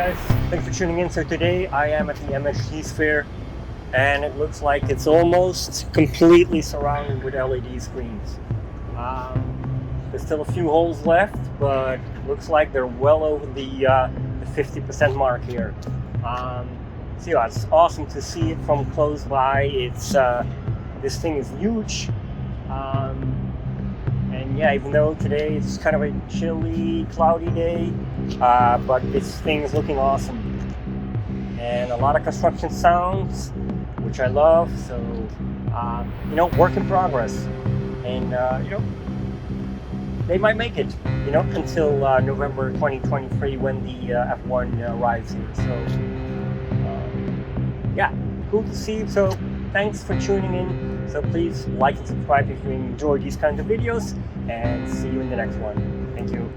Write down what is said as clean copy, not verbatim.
guys, thanks for tuning in. So today I am at the MSG Sphere and it looks like it's almost completely surrounded with LED screens. There's still a few holes left, but looks like they're well over the 50% mark here. So yeah, it's awesome to see it from close by. It's this thing is huge. And yeah, even though today it's kind of a chilly, cloudy day, but this thing is looking awesome. And a lot of construction sounds, which I love. So, work in progress. And, they might make it, until November 2023 when the F1 arrives here. So, yeah, cool to see you. So, thanks for tuning in. So please like and subscribe if you enjoy these kinds of videos, and see you in the next one. Thank you.